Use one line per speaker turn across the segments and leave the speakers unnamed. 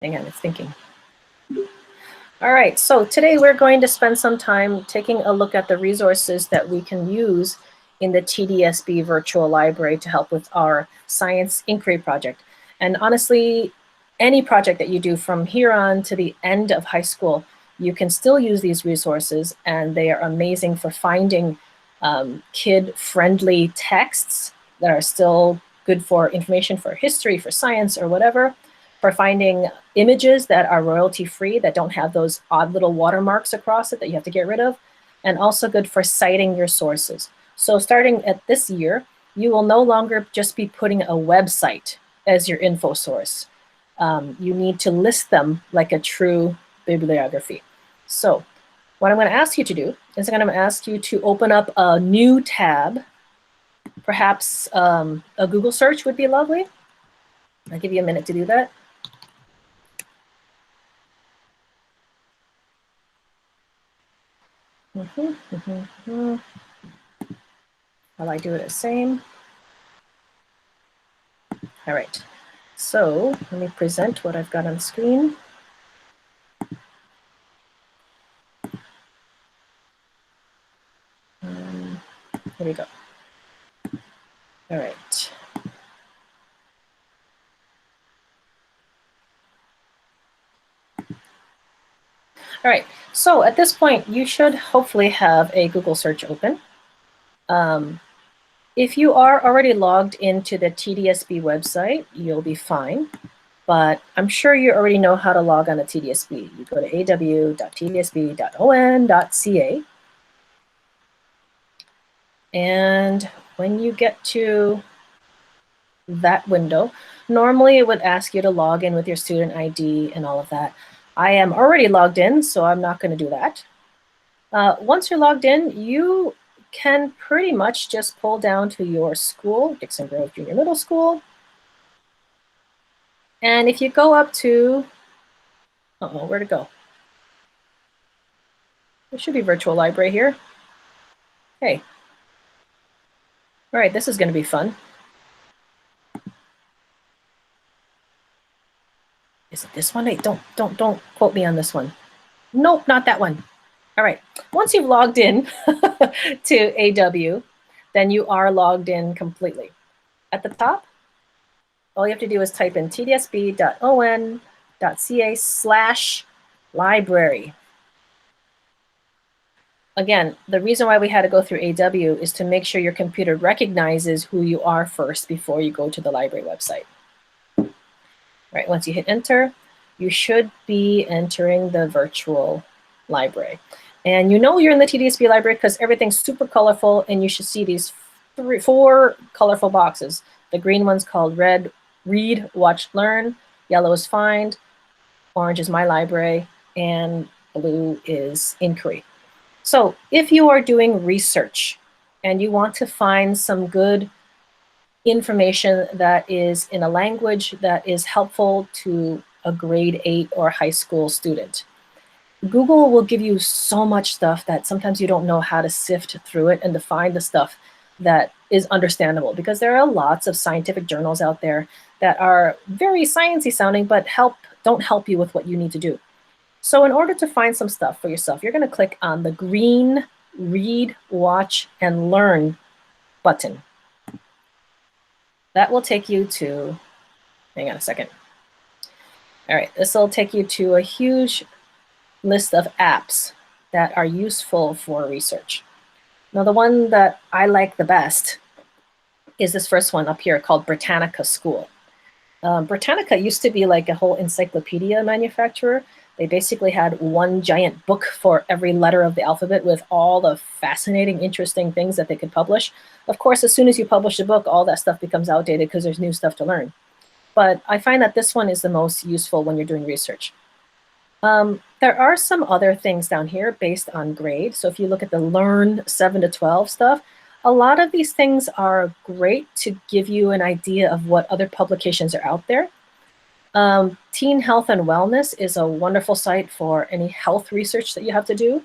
Hang on, it's thinking. All right, so today we're going to spend some time taking a look at the resources that we can use in the TDSB Virtual Library to help with our science inquiry project. And honestly, any project that you do from here on to the end of high school, you can still use these resources, and they are amazing for finding kid-friendly texts that are still good for information for history, for science, or whatever, for finding images that are royalty-free, that don't have those odd little watermarks across it that you have to get rid of, and also good for citing your sources. So starting at this year, you will no longer just be putting a website as your info source. You need to list them like a true bibliography. So what I'm going to ask you to do is I'm going to ask you to open up a new tab. Perhaps a Google search would be lovely. I'll give you a minute to do that. While I do it the same. All right, so let me present what I've got on screen. Here we go. All right. All right, so at this point, you should hopefully have a Google search open. If you are already logged into the TDSB website, you'll be fine. But I'm sure you already know how to log on to TDSB. You go to aw.tdsb.on.ca. And when you get to that window, normally it would ask you to log in with your student ID and all of that. I am already logged in, so I'm not going to do that. Once you're logged in, you can pretty much just pull down to your school, Dixon Grove Junior Middle School. And if you go up to, where'd it go? There should be virtual library here. Hey. All right, this is going to be fun. Is it this one? Hey, don't quote me on this one. Nope, not that one. All right, once you've logged in to AW, then you are logged in completely. At the top, all you have to do is type in tdsb.on.ca/library. Again, the reason why we had to go through AW is to make sure your computer recognizes who you are first before you go to the library website. All right, once you hit enter, you should be entering the virtual library. And you know you're in the TDSB library because everything's super colorful, and you should see these four colorful boxes. The green one's called read, watch, learn. Yellow is find. Orange is my library. And blue is inquiry. So if you are doing research and you want to find some good information that is in a language that is helpful to a grade 8 or high school student, Google will give you so much stuff that sometimes you don't know how to sift through it and to find the stuff that is understandable, because there are lots of scientific journals out there that are very sciencey sounding but don't help you with what you need to do. So in order to find some stuff for yourself, you're going to click on the green read, watch, and learn button. That will take you to, hang on a second. All right, this will take you to a huge list of apps that are useful for research. Now, the one that I like the best is this first one up here called Botanical School. Britannica used to be like a whole encyclopedia manufacturer. They basically had one giant book for every letter of the alphabet with all the fascinating, interesting things that they could publish. Of course, as soon as you publish a book, all that stuff becomes outdated because there's new stuff to learn. But I find that this one is the most useful when you're doing research. There are some other things down here based on grade. So if you look at the Learn 7 to 12 stuff, a lot of these things are great to give you an idea of what other publications are out there. Teen Health and Wellness is a wonderful site for any health research that you have to do.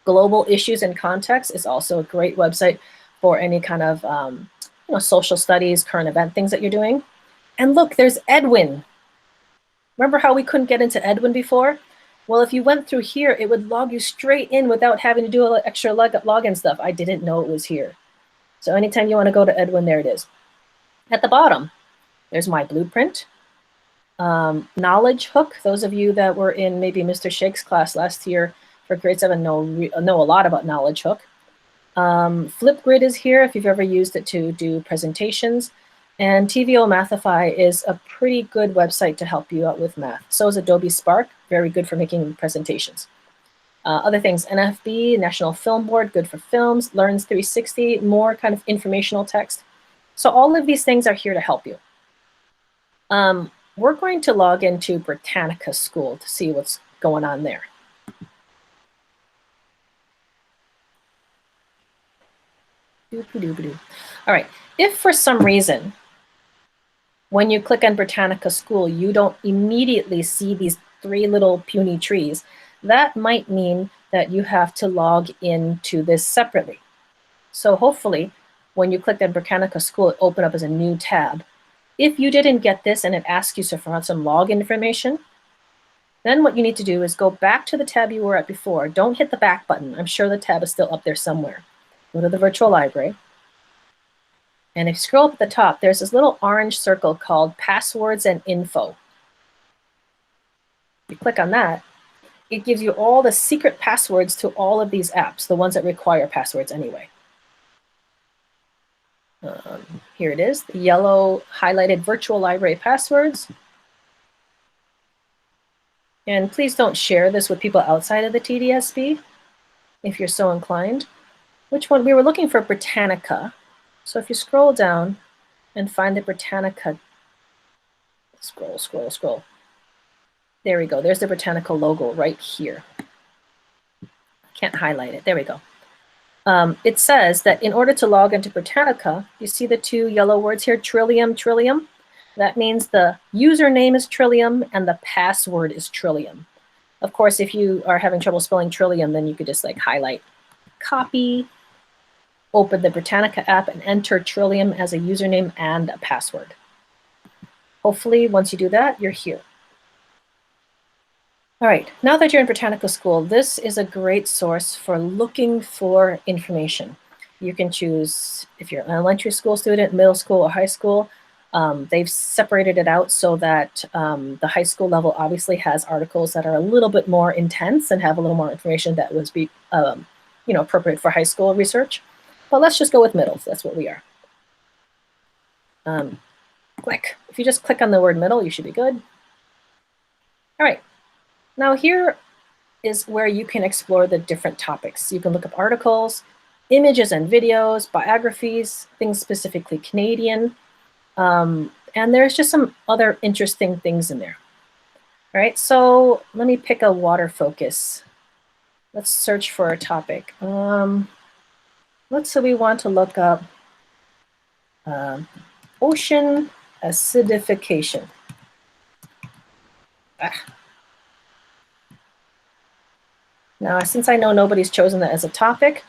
Global Issues and Context is also a great website for any kind of social studies, current event things that you're doing. And look, there's Edwin. Remember how we couldn't get into Edwin before? Well, if you went through here, it would log you straight in without having to do extra login stuff. I didn't know it was here. So anytime you want to go to Edwin, there it is. At the bottom, there's my blueprint. Knowledge hook. Those of you that were in maybe Mr. Shake's class last year for grade 7 know a lot about knowledge hook. Flipgrid is here if you've ever used it to do presentations. And TVO Mathify is a pretty good website to help you out with math. So is Adobe Spark, very good for making presentations. Other things, NFB, National Film Board, good for films. Learns 360, more kind of informational text. So all of these things are here to help you. We're going to log into Botanical School to see what's going on there. All right, if for some reason, when you click on Botanical School, you don't immediately see these 3 little puny trees, that might mean that you have to log into this separately. So hopefully, when you click on Botanical School, it opened up as a new tab. If you didn't get this and it asks you for some login information, then what you need to do is go back to the tab you were at before. Don't hit the back button. I'm sure the tab is still up there somewhere. Go to the virtual library. And if you scroll up at the top, there's this little orange circle called Passwords and Info. You click on that, it gives you all the secret passwords to all of these apps, the ones that require passwords anyway. Here it is, the yellow highlighted virtual library passwords. And please don't share this with people outside of the TDSB if you're so inclined. Which one? We were looking for Britannica. So if you scroll down and find the Britannica, scroll. There we go. There's the Britannica logo right here. Can't highlight it. There we go. It says that in order to log into Britannica, you see the 2 yellow words here, Trillium. That means the username is Trillium and the password is Trillium. Of course, if you are having trouble spelling Trillium, then you could just like highlight, copy, open the Britannica app and enter Trillium as a username and a password. Hopefully, once you do that, you're here. All right, now that you're in Botanical School, this is a great source for looking for information. You can choose if you're an elementary school student, middle school, or high school. They've separated it out so that the high school level obviously has articles that are a little bit more intense and have a little more information that would be appropriate for high school research. But let's just go with middle. That's what we are. Click. If you just click on the word middle, you should be good. All right. Now here is where you can explore the different topics. You can look up articles, images and videos, biographies, things specifically Canadian. And there's just some other interesting things in there. All right, so let me pick a water focus. Let's search for a topic. Let's say we want to look up ocean acidification. Now, since I know nobody's chosen that as a topic,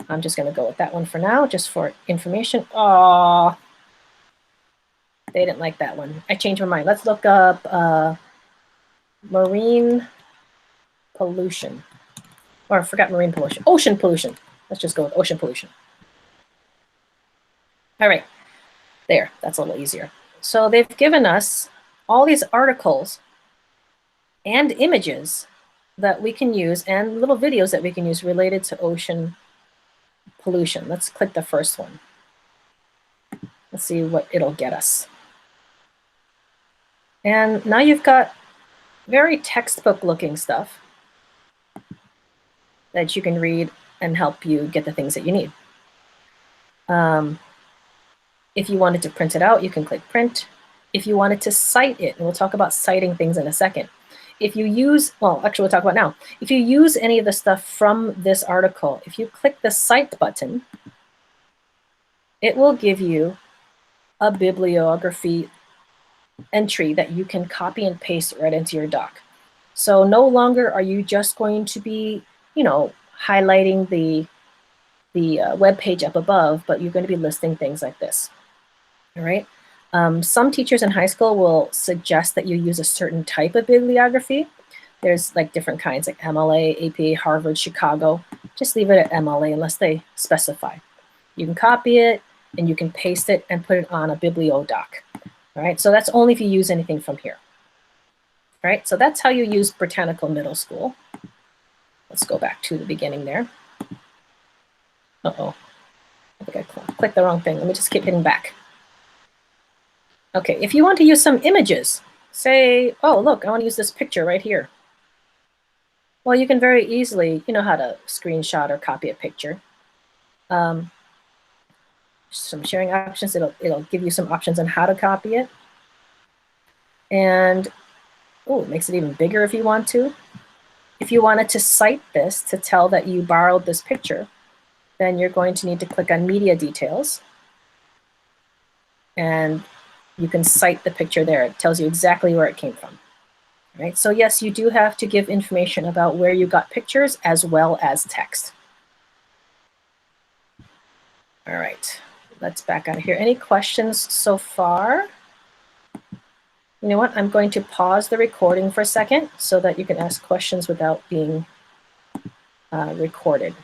I'm just going to go with that one for now, just for information. Oh, they didn't like that one. I changed my mind. Let's look up marine pollution. Or I forgot marine pollution. Ocean pollution. Let's just go with ocean pollution. All right. There. That's a little easier. So they've given us all these articles and images that we can use and little videos that we can use related to ocean pollution. Let's click the first one. Let's see what it'll get us. And now you've got very textbook looking stuff that you can read and help you get the things that you need. If you wanted to print it out, you can click print. If you wanted to cite it, and we'll talk about citing things in a second. If you use, well, actually we'll talk about now. If you use any of the stuff from this article, if you click the cite button, it will give you a bibliography entry that you can copy and paste right into your doc. So no longer are you just going to be, highlighting the web page up above, but you're going to be listing things like this. All right. Some teachers in high school will suggest that you use a certain type of bibliography. There's like different kinds, like MLA, APA, Harvard, Chicago. Just leave it at MLA unless they specify. You can copy it and you can paste it and put it on a bibliodoc. All right, so that's only if you use anything from here. All right, so that's how you use Botanical Middle School. Let's go back to the beginning there. Uh-oh, I think I clicked the wrong thing. Let me just keep hitting back. Okay, if you want to use some images, say, oh, look, I want to use this picture right here. Well, you can very easily, you know how to screenshot or copy a picture. Some sharing options, it'll give you some options on how to copy it. And, oh, it makes it even bigger if you want to. If you wanted to cite this to tell that you borrowed this picture, then you're going to need to click on Media Details. And you can cite the picture there. It tells you exactly where it came from. Right? So yes, you do have to give information about where you got pictures as well as text. All right, let's back out of here. Any questions so far? You know what? I'm going to pause the recording for a second so that you can ask questions without being recorded.